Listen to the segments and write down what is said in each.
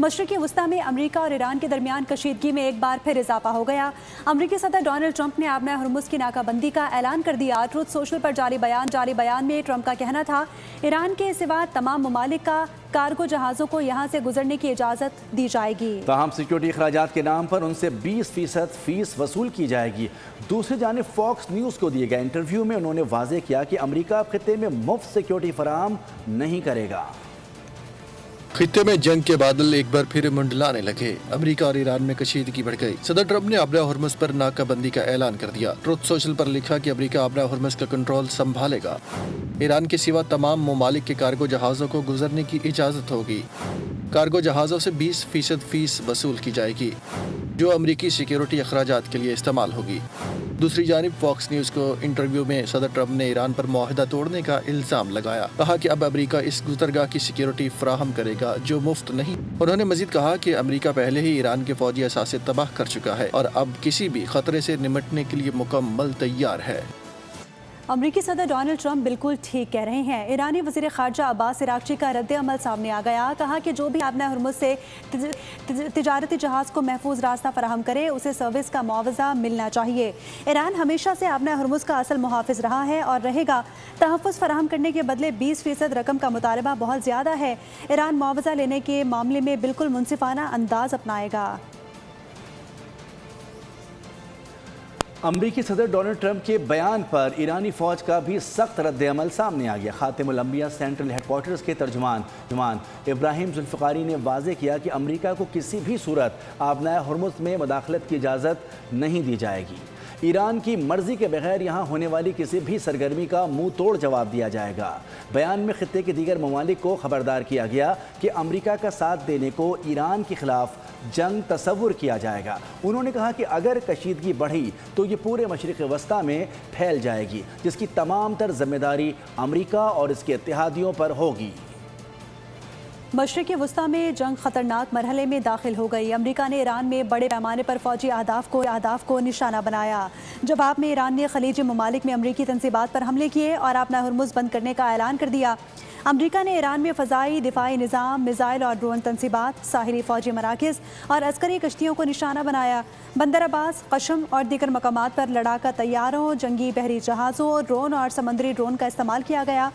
مشرقی وسطی میں امریکہ اور ایران کے درمیان کشیدگی میں ایک بار پھر اضافہ ہو گیا۔ امریکی صدر ڈونلڈ ٹرمپ نے آبنۂ ہرمز کی ناکہ بندی کا اعلان کر دیا۔ ٹروتھ سوشل پر جاری بیان میں ٹرمپ کا کہنا تھا ایران کے سوا تمام ممالک کا کارگو جہازوں کو یہاں سے گزرنے کی اجازت دی جائے گی۔ تاہم سیکیورٹی اخراجات کے نام پر ان سے 20% فیس وصول کی جائے گی۔ دوسری جانب فاکس نیوز کو دیے گئے انٹرویو میں انہوں نے واضح کیا کہ امریکہ خطے میں مفت سیکیورٹی فراہم نہیں کرے گا۔ خطے میں جنگ کے بادل ایک بار پھر منڈلانے لگے۔ امریکہ اور ایران میں کشیدگی بڑھ گئی۔ صدر ٹرمپ نے آبنۂ ہرمز پر ناکہ بندی کا اعلان کر دیا۔ ٹروتھ سوشل پر لکھا کہ امریکہ آبنۂ ہرمز کا کنٹرول سنبھالے گا۔ ایران کے سوا تمام ممالک کے کارگو جہازوں کو گزرنے کی اجازت ہوگی۔ کارگو جہازوں سے 20% فیس وصول کی جائے گی جو امریکی سیکیورٹی اخراجات کے لیے استعمال ہوگی۔ دوسری جانب فاکس نیوز کو انٹرویو میں صدر ٹرمپ نے ایران پر معاہدہ توڑنے کا الزام لگایا۔ کہا کہ اب امریکہ اس گزرگاہ کی سیکیورٹی فراہم کرے گا جو مفت نہیں۔ انہوں نے مزید کہا کہ امریکہ پہلے ہی ایران کے فوجی اثاثے تباہ کر چکا ہے اور اب کسی بھی خطرے سے نمٹنے کے لیے مکمل تیار ہے۔ امریکی صدر ڈونلڈ ٹرمپ بالکل ٹھیک کہہ رہے ہیں۔ ایرانی وزیر خارجہ عباس عراقچی کا رد عمل سامنے آ گیا۔ کہا کہ جو بھی آبنۂ ہرمز سے تجارتی جہاز کو محفوظ راستہ فراہم کرے اسے سروس کا معاوضہ ملنا چاہیے۔ ایران ہمیشہ سے آبنۂ ہرمز کا اصل محافظ رہا ہے اور رہے گا۔ تحفظ فراہم کرنے کے بدلے 20% رقم کا مطالبہ بہت زیادہ ہے۔ ایران معاوضہ لینے کے معاملے میں بالکل منصفانہ انداز اپنائے گا۔ امریکی صدر ڈونلڈ ٹرمپ کے بیان پر ایرانی فوج کا بھی سخت رد عمل سامنے آ گیا۔ خاتم الانبیاء سینٹرل ہیڈ کوارٹرز کے ترجمان ابراہیم ذوالفقاری نے واضح کیا کہ امریکہ کو کسی بھی صورت آبنۂ ہرمز میں مداخلت کی اجازت نہیں دی جائے گی۔ ایران کی مرضی کے بغیر یہاں ہونے والی کسی بھی سرگرمی کا منہ توڑ جواب دیا جائے گا۔ بیان میں خطے کے دیگر ممالک کو خبردار کیا گیا کہ امریکہ کا ساتھ دینے کو ایران کے خلاف جنگ تصور کیا جائے گا۔ انہوں نے کہا کہ اگر کشیدگی بڑھی تو یہ پورے مشرق وسطی میں پھیل جائے گی جس کی تمام تر ذمہ داری امریکہ اور اس کے اتحادیوں پر ہوگی۔ مشرقی وسطی میں جنگ خطرناک مرحلے میں داخل ہو گئی۔ امریکہ نے ایران میں بڑے پیمانے پر فوجی اہداف کو نشانہ بنایا۔ جواب میں ایران نے خلیجی ممالک میں امریکی تنصیبات پر حملے کیے اور آبنۂ ہرمز بند کرنے کا اعلان کر دیا۔ امریکہ نے ایران میں فضائی دفاعی نظام، میزائل اور ڈرون تنصیبات، ساحلی فوجی مراکز اور عسکری کشتیوں کو نشانہ بنایا۔ بندر عباس، قشم اور دیگر مقامات پر لڑاکا طیاروں، جنگی بحری جہازوں، ڈرون اور سمندری ڈرون کا استعمال کیا گیا۔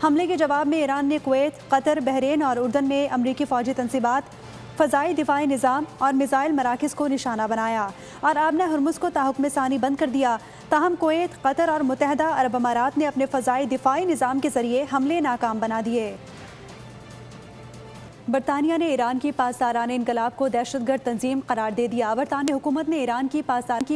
حملے کے جواب میں ایران نے کویت، قطر، بحرین اور اردن میں امریکی فوجی تنصیبات، فضائی دفاعی نظام اور میزائل مراکز کو نشانہ بنایا اور آبنۂ ہرمز کو تاحکم ثانی بند کر دیا۔ تاہم کویت، قطر اور متحدہ عرب امارات نے اپنے فضائی دفاعی نظام کے ذریعے حملے ناکام بنا دیے۔ برطانیہ نے ایران کی پاسداران انقلاب کو دہشت گرد تنظیم قرار دے دیا۔ برطانوی حکومت نے ایران کی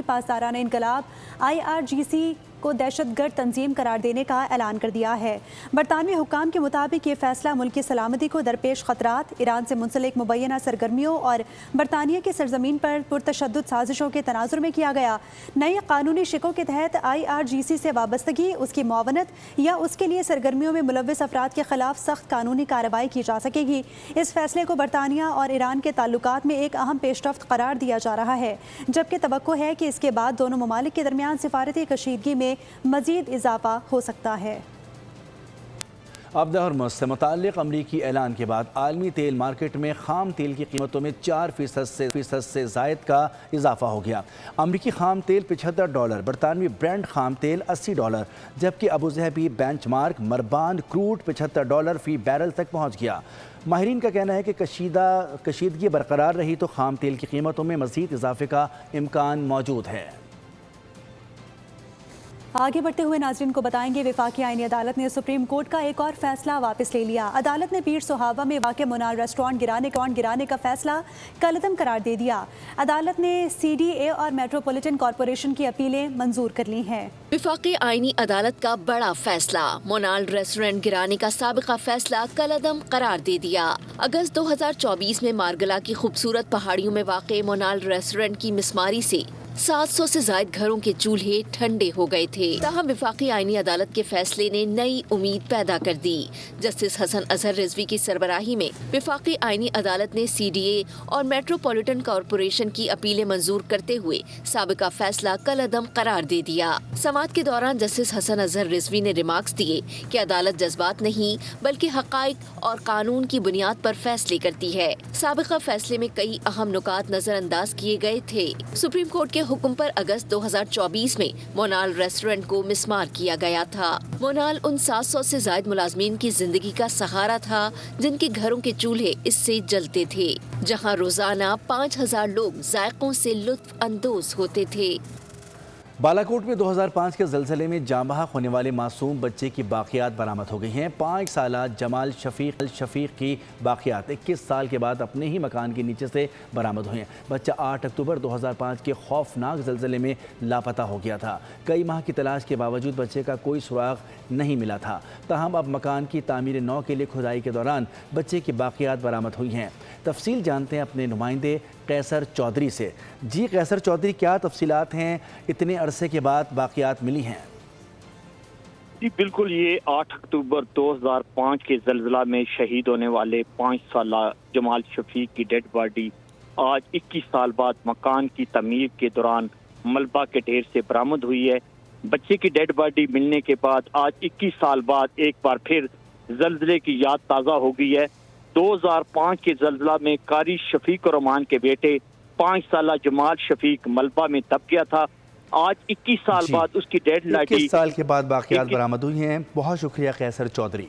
پاسداران انقلاب IRGC کو دہشت گرد تنظیم قرار دینے کا اعلان کر دیا ہے۔ برطانوی حکام کے مطابق یہ فیصلہ ملک کی سلامتی کو درپیش خطرات، ایران سے منسلک مبینہ سرگرمیوں اور برطانیہ کی سرزمین پر پرتشدد سازشوں کے تناظر میں کیا گیا۔ نئی قانونی شقوں کے تحت IRGC سے وابستگی، اس کی معاونت یا اس کے لیے سرگرمیوں میں ملوث افراد کے خلاف سخت قانونی کارروائی کی جا سکے گی۔ اس فیصلے کو برطانیہ اور ایران کے تعلقات میں ایک اہم پیش رفت قرار دیا جا رہا ہے، جبکہ توقع ہے کہ اس کے بعد دونوں ممالک کے درمیان سفارتی کشیدگی میں مزید اضافہ ہو سکتا ہے۔ آبنۂ ہرمز سے متعلق امریکی اعلان کے بعد عالمی تیل مارکیٹ میں خام تیل کی قیمتوں میں 4% سے زائد کا اضافہ ہو گیا۔ امریکی خام تیل $75، برطانوی برینڈ خام تیل $80، جبکہ ابوظہبی بینچ مارک مربان کروڈ $75 فی بیرل تک پہنچ گیا۔ ماہرین کا کہنا ہے کہ کشیدگی برقرار رہی تو خام تیل کی قیمتوں میں مزید اضافے کا امکان موجود ہے۔ آگے بڑھتے ہوئے ناظرین کو بتائیں گے وفاقی آئینی عدالت نے سپریم کورٹ کا ایک اور فیصلہ واپس لے لیا۔ عدالت نے پیر صحابہ میں واقع منال ریسٹورانٹ گرانے کا فیصلہ کالعدم قرار دے دیا۔ عدالت نے CDA اور میٹروپولیٹن کارپوریشن کی اپیلیں منظور کر لی ہیں۔ وفاقی آئینی عدالت کا بڑا فیصلہ، منال ریسٹورانٹ گرانے کا سابقہ فیصلہ کالعدم قرار دے دیا۔ اگست 2024 میں مارگلا کی خوبصورت پہاڑیوں میں واقع منال ریسٹورانٹ کی مسماری سے 700 से जायद घरों के चूल्हे ठंडे हो गए थे। ताहम वफाकी आईनी अदालत के फैसले ने नई उम्मीद पैदा कर दी। जस्टिस हसन अजहर रिजवी की सरबराही में वफाकी आईनी अदालत ने CDA और मेट्रोपॉलिटन कॉरपोरेशन की अपीलें मंजूर करते हुए साबिका फैसला कलअदम करार दे दिया। समाअत के दौरान जस्टिस हसन अजहर रिजवी ने रिमार्क्स दिए कि अदालत जज्बात नहीं बल्कि हकाइक और कानून की बुनियाद पर फैसले करती है। साबिका फैसले में कई अहम नुकात नजरअंदाज किए गए थे। सुप्रीम कोर्ट के हुक्म पर अगस्त 2024 में मोनाल रेस्टोरेंट को मिसमार किया गया था। मोनाल उन 700 से जायद मुलाजमीन की जिंदगी का सहारा था जिनके घरों के चूल्हे इससे जलते थे, जहां रोजाना 5000 लोग जायकों से लुत्फ अंदोज होते थे। बालाकोट में 2005 के ज़लज़ले में जाँ बहक होने वाले मासूम बच्चे की बाक़ियात बरामद हो गई हैं। 5 साला जमाल शफीक की बाक़ियात 21 साल के बाद अपने ही मकान के नीचे से बरामद हुए हैं। बच्चा 8 अक्टूबर 2005 के खौफनाक ज़लज़ले में लापता हो गया था। कई माह की तलाश के बावजूद बच्चे का कोई सुराग नहीं मिला था। ताहम अब मकान की तामीर नौ के लिए खुदाई के दौरान बच्चे की बाक़ियात बरामद हुई हैं। तफसील जानते हैं अपने नुमाइंदे कैसर चौधरी से। जी कैसर चौधरी, क्या तफसीलात हैं, इतने अरसे के बाद बाक़ियात मिली हैं? जी बिल्कुल, ये 8 अक्टूबर 2005 के ज़लज़ला में शहीद होने वाले 5 साला जमाल शफीक की डेड बॉडी आज 21 साल बाद मकान की तमीर के दौरान मलबा के ढेर से बरामद हुई है। बच्चे की डेड बॉडी मिलने के बाद आज 21 साल बाद एक बार फिर ज़लज़ले की याद ताज़ा हो गई है। 2005 के ज़लज़ला में कारी शफीक रहमान के बेटे 5 साला जमाल शफीक मलबा में दब गया था। आज 21 साल बाद उसकी डेड बॉडी 21 साल के बाद बाक़ियात बरामद हुई हैं। बहुत शुक्रिया कैसर चौधरी।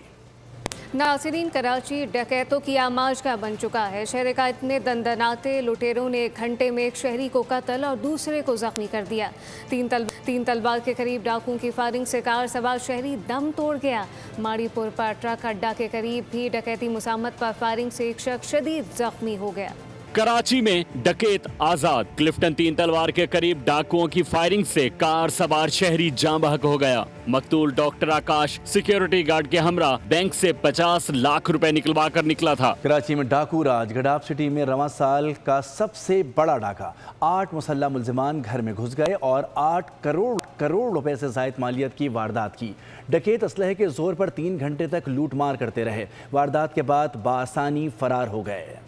नाज़रीन, कराची डकैतों की आमाजगाह बन चुका है। शहर का इतने दंदनाते लुटेरों ने 1 घंटे में एक शहरी को कत्ल और दूसरे को जख्मी कर दिया। तीन तलवार के करीब डाकुओं की फायरिंग से कार सवार शहरी दम तोड़ गया। माड़ीपुर पर ट्रक अड्डा के करीब भी डकैती मुसामत पर फायरिंग से एक शख्स शदीद जख्मी हो गया। कराची में डकैत आजाद। क्लिफ्टन 3 तलवार के करीब डाकुओं की फायरिंग से कार सवार शहरी जाँ बहक हो गया। मकतूल डॉक्टर आकाश सिक्योरिटी गार्ड के हमरा बैंक से 50 लाख रुपए निकलवा कर निकला था। कराची में डाकू राज। गडाफ सिटी में रवां साल का सबसे बड़ा डाका। 8 मुसल्लह मुल्जिमान घर में घुस गए और 8 करोड़ रुपए से जायद मालियत की वारदात की। डकैत असलहे के जोर पर 3 घंटे तक लूट मार करते रहे। वारदात के बाद बासानी फरार हो गए।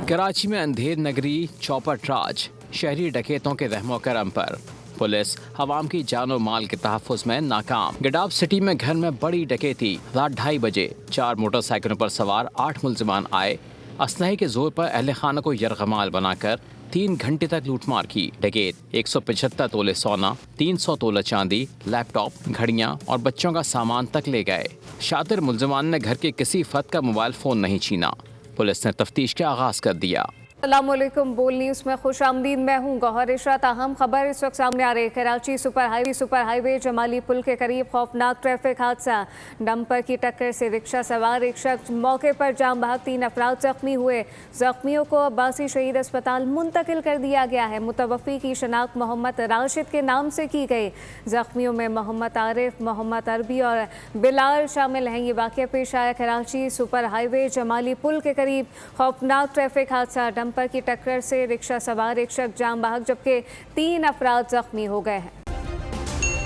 कराची में अंधेर नगरी चौपट राज। शहरी डकैतों के रहमो करम पर पुलिस हवाम की जान और माल के तहफ़्फ़ुज़ में नाकाम। गडाफ सिटी में घर में बड़ी डकैती। रात 2:30 बजे 4 मोटरसाइकिलों पर सवार 8 मुल्जिमान आए। असलहे के जोर पर अहले खाना को यरगमाल बनाकर 3 घंटे तक लूटमार की। डकैत 175 तोले सोना, 300 तोला चांदी, लैपटॉप, घड़ियां और बच्चों का सामान तक ले गए। शातिर मुल्जिमान ने घर के किसी फर्द का मोबाइल फ़ोन नहीं छीना। पुलिस ने तफ्तीश का आगाज कर दिया। अस्सलामुअलैकुम, बोल न्यूज़ में खुश आमदीद। मैं हूँ गौहर इशरत। अहम खबर इस वक्त सामने आ रही है। कराची सुपर हाईवे जमाली पुल के करीब खौफनाक ट्रैफिक हादसा। डंपर की टक्कर से रिक्शा सवार एक शख्स मौके पर जाम बहक, 3 अफराद जख्मी हुए। जख्मियों को अब्बासी शहीद अस्पताल मुंतकिल कर दिया गया है। मुतवफ़ी की शनाख्त मोहम्मद राशिद के नाम से की गई। जख्मियों में मोहम्मद आरिफ, मोहम्मद अरबी और बिलाल शामिल हैं। ये वाक़या पेश आया कराची सुपर हाईवे जमाली पुल के करीब। खौफनाक ट्रैफिक हादसा। डंपर की टक्कर से रिक्शा सवार एक शख्स जाम बहक जबकि 3 अफराद जख्मी हो गए हैं।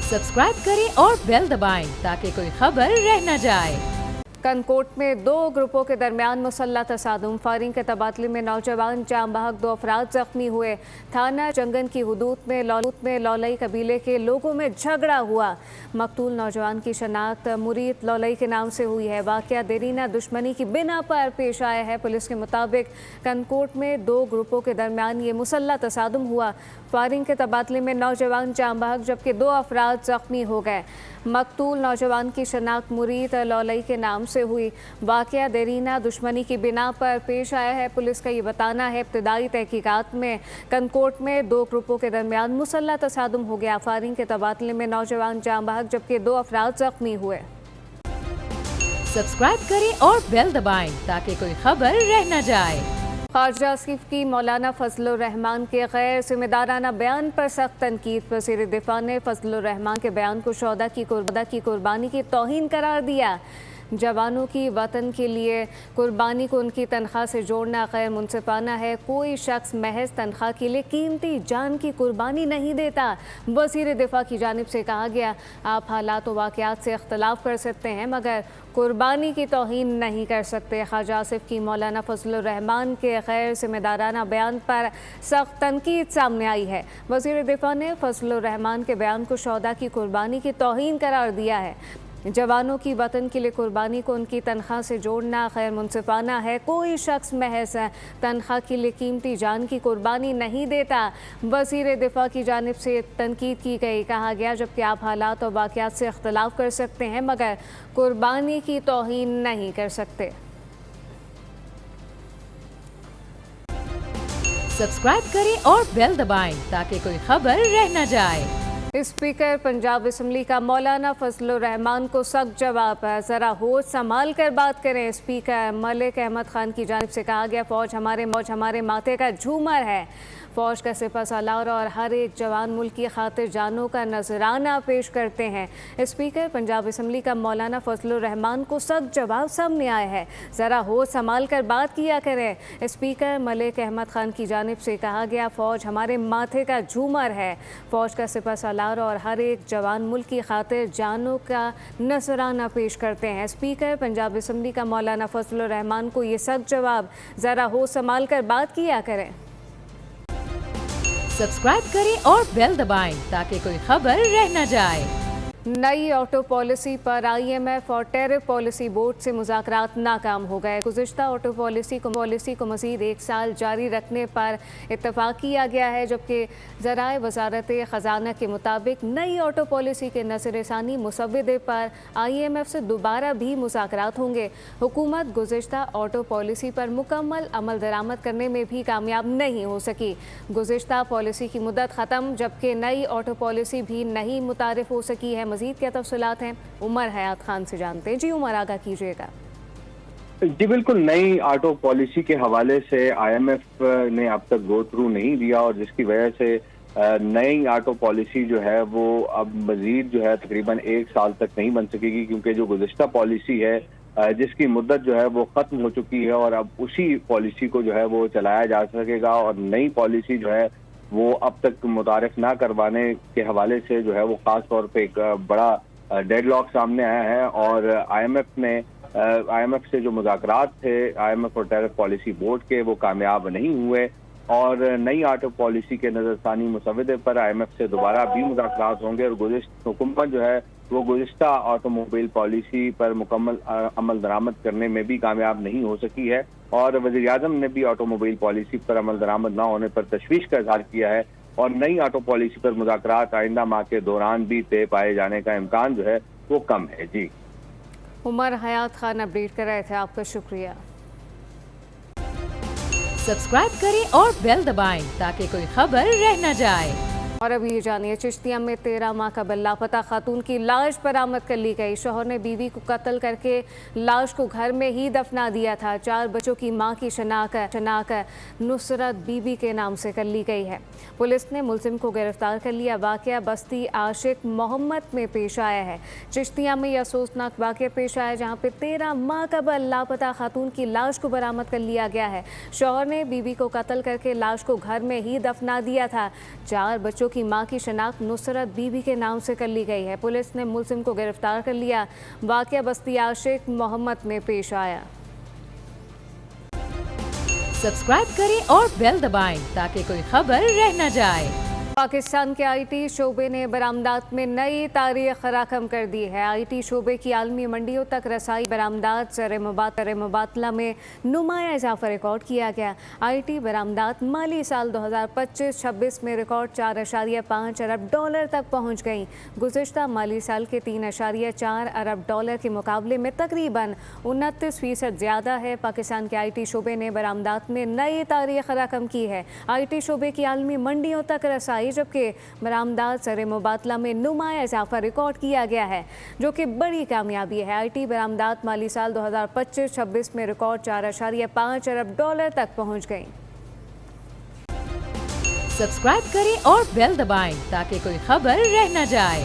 सब्सक्राइब करें और बेल दबाएं ताकि कोई खबर रह न जाए। कनकोट में 2 ग्रुपों के दरमियान मुसल्लह तसादुम। फायरिंग के तबादले में नौजवान जाम बहक, 2 अफराद जख्मी हुए। थाना जंगन की हुदूद में लौलई कबीले के लोगों में झगड़ा हुआ। मकतूल नौजवान की शनाख्त मुरीद लौलई के नाम से हुई है। वाक़या देरीना दुश्मनी की बिना पर पेश आया है। पुलिस के मुताबिक कनकोट में 2 ग्रुपों के दरमियान ये मुसल्लह तसादुम हुआ। फायरिंग के तबादले में नौजवान जाम बहक जबकि 2 अफराद जख्मी हो गए। मकतूल नौजवान की शनाख्त मुरीद लौलई के नाम से हुई। वाक़या देरीना दुश्मनी की बिना पर पेश आया है। पुलिस का ये बताना है इब्तिदाई तहकीकात में कनकोट में 2 ग्रुपों के दरमियान मुसल्लह तसादुम हो गया। फायरिंग के तबादले में नौजवान जाम बहक जबकि 2 अफराद जख्मी हुए। सब्सक्राइब करें और बेल दबाएं ताकि कोई खबर रह न जाए। खारजा आसिफ की मौलाना फजलुर रहमान के गैर जिम्मेदाराना बयान पर सख्त तनकीद। वज़ीर दिफा ने फजलुर रहमान के बयान को शौदा की कुर्बानी की तौहीन करार दिया। जवानों की वतन के लिए कुर्बानी को उनकी तनख्वाह से जोड़ना गैर मुनसिफाना है। कोई शख्स महज तनख्वाह के लिए कीमती जान की कुर्बानी नहीं देता। वज़ीर दिफा की जानिब से कहा गया, आप हालात व वाक़यात से इख्तलाफ कर सकते हैं मगर कुर्बानी की तौहीन नहीं कर सकते। ख्वाजा आसिफ की मौलाना फजलुर रहमान के गैर जिम्मेदाराना बयान पर सख्त तनकीद सामने आई है। वज़ीर दिफा ने फजलुर रहमान के बयान को शोहदा की कुर्बानी की तौहीन करार दिया है। जवानों की वतन के लिए कुर्बानी को उनकी तनख्वाह से जोड़ना गैर मुनसिफाना है। कोई शख्स महज तनख्वाह के लिए कीमती जान की कुर्बानी नहीं देता। वज़ीर दिफा की जानिब से तनकीद की गई। कहा गया, जबकि आप हालात और वाक़यात से इख्तलाफ कर सकते हैं मगर कुर्बानी की तौहीन नहीं कर सकते। सब्सक्राइब करें और बेल दबाएं ताकि कोई खबर रह न जाए। स्पीकर पंजाब असम्बली का मौलाना फजलुर रहमान को सख्त जवाब है, ज़रा होश संभाल कर बात करें। स्पीकर मलिक अहमद खान की जानिब से कहा गया, फौज हमारे माथे का झूमर है। फौज का सिपह सालार और हर एक जवान मुल्क की खातिर जानों का नजराना पेश करते हैं। स्पीकर पंजाब असम्बली का मौलाना फजलुर रहमान को सख्त जवाब सामने आया है, ज़रा होश संभाल कर बात किया करें। स्पीकर मलिक अहमद खान की जानिब से कहा गया, फौज हमारे माथे का झूमर है। फौज का सिपह सालार और हर एक जवान मुल्क की खातिर जानों का नजराना पेश करते हैं। स्पीकर पंजाब असम्बली का मौलाना फजलुर रहमान को ये सख्त जवाब, ज़रा होश संभाल कर बात किया करें। सब्सक्राइब करें और बेल दबाएं ताकि कोई खबर रह न जाए। नई ऑटो पॉलिसी पर IMF और टैरिफ पॉलिसी बोर्ड से मुज़ाकरात नाकाम हो गए। गुज़िश्ता ऑटो पॉलिसी को मज़ीद 1 साल जारी रखने पर इत्तफ़ाक़ किया गया है, जबकि ज़राए वज़ारत ख़ज़ाना के मुताबिक नई ऑटो पॉलिसी के नज़रसानी मुसव्वदे पर IMF से दोबारा भी मुज़ाकरात होंगे। हुकूमत गुज़िश्ता ऑटो पॉलिसी पर मुकम्मल अमल दरामद करने में भी कामयाब नहीं हो सकी। गुज़िश्ता पॉलिसी की मुद्दत ख़त्म, जबकि नई ऑटो पॉलिसी भी नहीं मुतारिफ हो सकी है। मज़ीद क्या तफसीलात हैं, उमर हयात खान से जानते हैं। जी उमर, आगाह कीजिएगा। जी बिल्कुल, नई ऑटो पॉलिसी के हवाले से IMF ने अब तक गो थ्रू नहीं दिया और जिसकी वजह से नई ऑटो पॉलिसी जो है वो अब मजीद जो है तकरीबन 1 साल तक नहीं बन सकेगी, क्योंकि जो गुज़िश्ता पॉलिसी है जिसकी मुद्दत जो है वो ख़त्म हो चुकी है और अब उसी पॉलिसी को जो है वो चलाया जा सकेगा। और नई पॉलिसी जो है वो अब तक मुतारिफ ना करवाने के हवाले से जो है वो ख़ास तौर पे एक बड़ा डेडलॉक सामने आया है। और IMF से जो मुज़ाकरात थे IMF और टैरिफ पॉलिसी बोर्ड के, वो कामयाब नहीं हुए और नई ऑटो पॉलिसी के नज़रसानी मुसव्वदे पर IMF से दोबारा भी मुज़ाकरात होंगे। और हुकूमत जो है वो गुज़िश्ता ऑटोमोबाइल पॉलिसी पर मुकम्मल अमल दरामद करने में भी कामयाब नहीं हो सकी है। और वज़ीर-ए-आज़म ने भी ऑटोमोबाइल पॉलिसी पर अमल दरामद ना होने पर तशवीश का इज़हार किया है और नई ऑटो पॉलिसी पर मुज़ाकरात आइंदा माह के दौरान भी तय पाए जाने का इम्कान जो है वो कम है। जी उमर हयात खान अपडेट कर रहे थे, आपका शुक्रिया। सब्सक्राइब करें और बेल दबाएं ताकि कोई खबर रह न जाए। और अभी ये जानिए, चिश्तिया में 13 माह कबल लापता खातून की लाश बरामद कर ली गई। शौहर ने बीवी को कत्ल करके लाश को घर में ही दफना दिया था। 4 बच्चों की मां की शनाख्त नुसरत बीबी के नाम से कर ली गई है। पुलिस ने मुलजिम को गिरफ्तार कर लिया। वाक़या बस्ती आशिक मोहम्मद में पेश आया है। चिश्तिया में यह अफसोसनाक वाक़या पेश आया जहाँ पे 13 माह कबल लापता खातून की लाश को बरामद कर लिया गया है। शौहर ने बीवी को कत्ल करके लाश को घर में ही दफना दिया था। 4 बच्चों की मां की शनाख्त नुसरत बीबी के नाम से कर ली गई है। पुलिस ने मुलजिम को गिरफ्तार कर लिया। वाक़या बस्ती आशिक मोहम्मद में पेश आया। सब्सक्राइब करें और बेल दबाएं ताकि कोई खबर रह न जाए। पाकिस्तान के IT शोबे ने बरामदात में नई तारीख रकम कर दी है। IT शोबे की आलमी मंडियों तक रसाई बरामदात ज़र मुबादला में नुमाया इजाफा रिकॉर्ड किया गया। IT बरामदात माली साल 2025-26 में रिकॉर्ड $4.5 अरब तक पहुँच गई। गुज़िश्ता माली साल के $3.4 अरब के मुकाबले में तकरीबन 29% ज़्यादा है। पाकिस्तान के IT शोबे ने बरामदात में नई तारीख रकम की है। IT शोबे की आलमी मंडियों तक रसाई जबकि बरामदात ज़र मुबादला में नुमाया इजाफा रिकॉर्ड किया गया है, जो कि बड़ी कामयाबी है। IT बरामदात माली साल 2025-26 में रिकॉर्ड $4.5 अरब तक पहुंच गई। सब्सक्राइब करें और बेल दबाएं ताकि कोई खबर रह न जाए।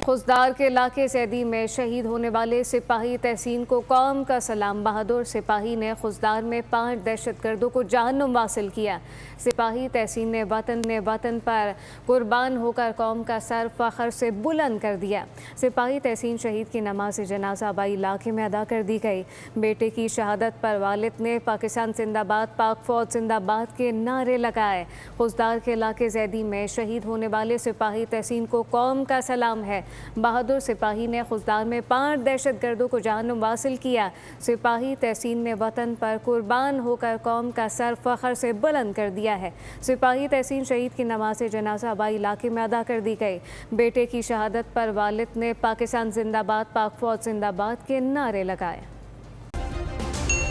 खुजदार के इलाके ज़ैदी में शहीद होने वाले सिपाही तहसीन को कौम का सलाम। बहादुर सिपाही ने खुजदार में 5 दहशतगर्दों को जहन्नुम वासिल किया। सिपाही तहसीन ने वतन पर कुर्बान होकर कौम का सर फ़ख्र से बुलंद कर दिया। सिपाही तहसीन शहीद की नमाज जनाजा आबाई इलाके में अदा कर दी गई। बेटे की शहादत पर वालिद ने पाकिस्तान जिंदाबाद, पाक फौज जिंदाबाद के नारे लगाए। खुजदार के इलाके ज़ैदी में शहीद होने वाले सिपाही तहसीन को कौम का सलाम है। बहादुर सिपाही ने खुजदार में 5 दहशतगर्दों को जहन्नुम वासिल किया। सिपाही तहसीन ने वतन पर कुर्बान होकर कौम का सर फ़ख्र से बुलंद कर दिया है। सिपाही तहसीन शहीद की नमाज जनाजा आबाई इलाके में अदा कर दी गई। बेटे की शहादत पर वालिद ने पाकिस्तान जिंदाबाद, पाक फौज जिंदाबाद के नारे लगाए।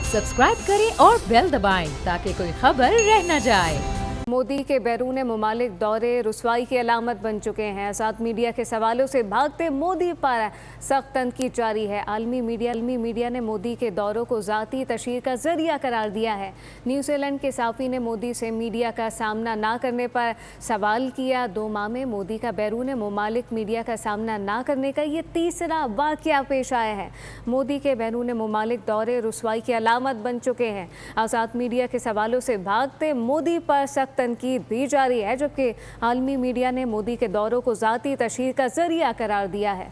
सब्सक्राइब करें और बेल दबाएं ताकि कोई खबर रह न जाए। मोदी के बैरून मुमालिक दौरे रुसवाई की अलामत बन चुके हैं। आज़ाद मीडिया के सवालों से भागते मोदी पर सख्त तनकीद जारी है। आलमी मीडिया ने मोदी के दौरों को ज़ाती तशहीर का जरिया करार दिया है। न्यूजीलैंड के साफ़ी ने मोदी से मीडिया का सामना ना करने पर सवाल किया। 2 माह में मोदी का बैरून मुमालिक मीडिया का सामना ना करने का ये तीसरा वाक़या पेश आया है। मोदी के बैरून मुमालिक दौरे रुसवाई की अलामत बन चुके हैं। आज़ाद मीडिया के सवालों से भागते मोदी पर सख्त तनकीद भी जारी है, जबकि आलमी मीडिया ने मोदी के दौरों को ज़ाती तशहीर का जरिया करार दिया है।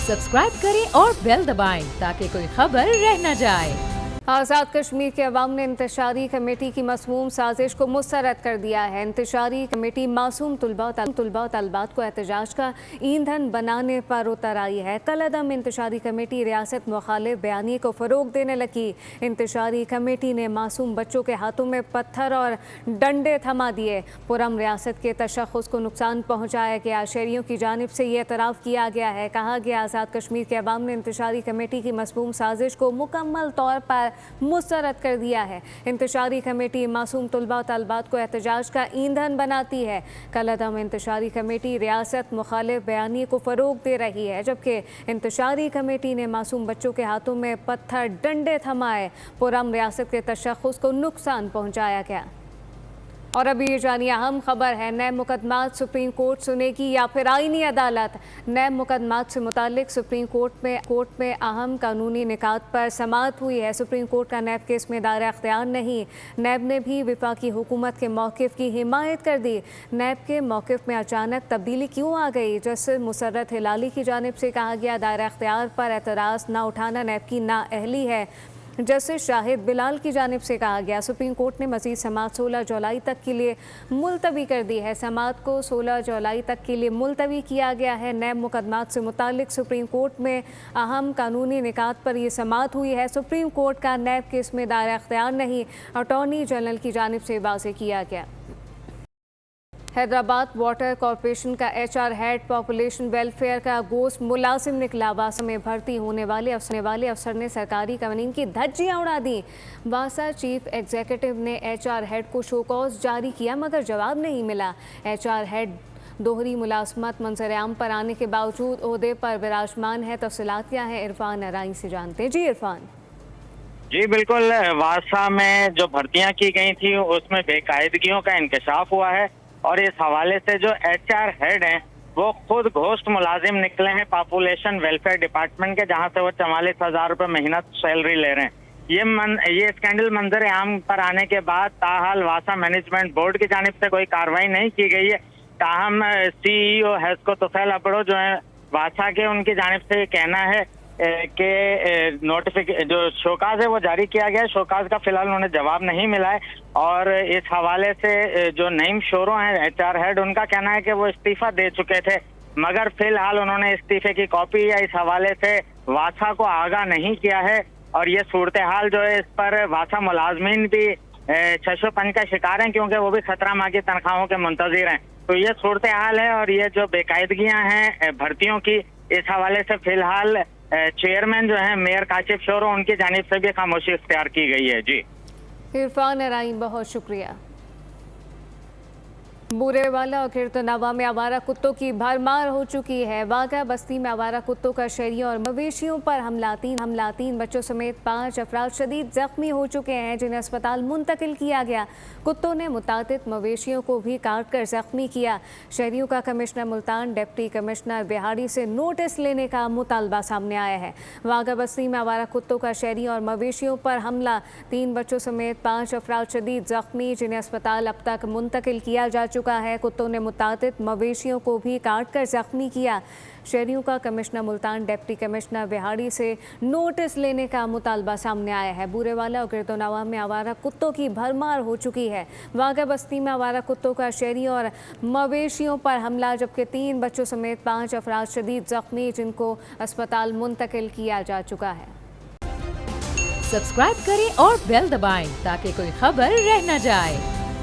सब्सक्राइब करें और बेल दबाएं ताकि कोई खबर रह न जाए। आज़ाद कश्मीर के अवाम ने इंतशारी कमेटी की मसमूम साजिश को मुस्तरद कर दिया है। इंतशारी कमेटी मासूम तुलबा तलबात को एहतजाज का ईंधन बनाने पर उतर आई है। कलअदम इंतशारी कमेटी रियासत मुखालिफ बयानी को फ़रोग देने लगी। इंतशारी कमेटी ने मासूम बच्चों के हाथों में पत्थर और डंडे थमा दिए। पुरम रियासत के तशख़्ख़ुस को नुकसान पहुँचाया गया। शहरियों की जानिब से ये एतराफ़ किया गया है। कहा गया आज़ाद कश्मीर के अवाम ने इंतशारी कमेटी की मसमूम साजिश को मुकम्मल तौर पर मुस्तरद कर दिया है। इंतशारी कमेटी मासूम तुलबा तलबात को एहतजाज का ईंधन बनाती है। कलअदम इंतशारी कमेटी रियासत मुखालिफ बयानी को फ़रोग दे रही है, जबकि इंतशारी कमेटी ने मासूम बच्चों के हाथों में पत्थर डंडे थमाए। पुरम रियासत के तशख़्ख़ुस को नुकसान पहुँचाया गया। और अभी ये जानिए अहम खबर है, नए मुकदमात सुप्रीम कोर्ट सुनेगी या फिर आईनी अदालत। नए मुकदमात से मुतालिक सुप्रीम कोर्ट में अहम कानूनी निकात पर समाअत हुई है। सुप्रीम कोर्ट का नैब केस में दायरा अख्तियार नहीं। नैब ने भी वफाकी हुकूमत के मौक़िफ़ की हिमायत कर दी। नैब के मौक़िफ़ में अचानक तब्दीली क्यों आ गई? जस्टिस मुसर्रत हिलाली की जानिब से कहा गया दायरा अख्तियार पर एतराज़ न उठाना नैब की नाअहली है। जस्टिस शाहिद बिलाल की जानिब से कहा गया सुप्रीम कोर्ट ने मज़ीद समाअत 16 जुलाई तक के लिए मुलतवी कर दी है। समाअत को 16 जुलाई तक के लिए मुलतवी किया गया है। नए मुकदमात से मुतालिक सुप्रीम कोर्ट में अहम कानूनी निकात पर यह समाअत हुई है। सुप्रीम कोर्ट का नैब केस में दायरा अख्तियार नहीं, अटॉर्नी जनरल की जानिब से वाज़ेह किया गया। हैदराबाद वाटर कॉरपोरेशन का HR हेड पॉपुलेशन वेलफेयर का गोश्त मुलाजिम निकला। वासा में भर्ती होने वाले अफसर ने सरकारी कवानीन की धज्जियां उड़ा दी। वासा चीफ एग्जीक्यूटिव ने HR हेड को शोकॉज जारी किया, मगर जवाब नहीं मिला। HR हेड दोहरी मुलाजमत मंजर-ए-आम पर आने के बावजूद ओहदे पर विराजमान है। तफसीलात क्या है, इरफान अराई से जानते हैं। जी इरफान। जी बिल्कुल, वासा में जो भर्तियां की गई थी उसमें बेकायदगियों का इंकशाफ हुआ है और इस हवाले से जो HR हेड हैं वो खुद घोस्ट मुलाजिम निकले हैं पॉपुलेशन वेलफेयर डिपार्टमेंट के, जहां से वो 44,000 रुपये महीना सैलरी ले रहे हैं। ये स्कैंडल मंजर आम पर आने के बाद ताहाल वासा मैनेजमेंट बोर्ड की जानिब से कोई कार्रवाई नहीं की गई है। ताहम CEO हेस्को तुफैल अबड़ो जो है वासा के, उनकी जानिब से ये कहना है कि जो शोकाज है वो जारी किया गया है। शोकाज का फिलहाल उन्हें जवाब नहीं मिला है और इस हवाले से जो नईम शोरो हैं HR हेड, उनका कहना है कि वो इस्तीफा दे चुके थे, मगर फिलहाल उन्होंने इस्तीफे की कॉपी या इस हवाले से वासा को आगाह नहीं किया है। और ये सूरत हाल जो है इस पर वासा मुलाजमीन भी शशोपंज का शिकार हैं, क्योंकि वो भी खतरा माह की तनख्वाहों के मुंतजिर हैं। तो ये सूरत हाल है और ये जो बेकायदगियां हैं भर्तियों की, इस हवाले से फिलहाल चेयरमैन जो है मेयर काशिफ शोरो, उनकी जानिब से भी खामोशी इख्तियार की गई है। जी इरफान अराई, बहुत शुक्रिया। बूरेवाला और कीर्तनावा में आवारा कुत्तों की भरमार हो चुकी है। वाघा बस्ती में आवारा कुत्तों का शहरियों और मवेशियों पर हमला तीन बच्चों समेत 5 अफराद शदीद जख्मी हो चुके हैं, जिन्हें अस्पताल मुंतकिल किया गया। कुत्तों ने मुतादिद मवेशियों को भी काट कर जख्मी किया। शहरियों का कमिश्नर मुल्तान डिप्टी कमिश्नर बिहाड़ी से नोटिस लेने का मुतालबा सामने आया है। वाघा बस्ती में आवारा कुत्तों का शहरियों और मवेशियों पर हमला, 3 बच्चों समेत 5 अफराद शदीद जख्मी, जिन्हें अस्पताल अब तक मुंतकिल किया जा चुका है। कुत्तों ने मुतादिद मवेशियों को भी काट कर जख्मी किया। शहरियों का कमिश्नर मुल्तान डिप्टी कमिश्नर बिहाड़ी से नोटिस लेने का मुतालबा सामने आया है। बूरेवाला और कीर्तनावा में आवारा कुत्तों की भरमार हो चुकी है। वाघा बस्ती में आवारा कुत्तों का शहरियों और मवेशियों पर हमला, जबकि 3 बच्चों समेत 5 अफराद शदीद जख्मी, जिनको अस्पताल मुंतकिल किया जा चुका है। सब्सक्राइब करें और बेल दबाएं ताकि कोई खबर रह न जाए।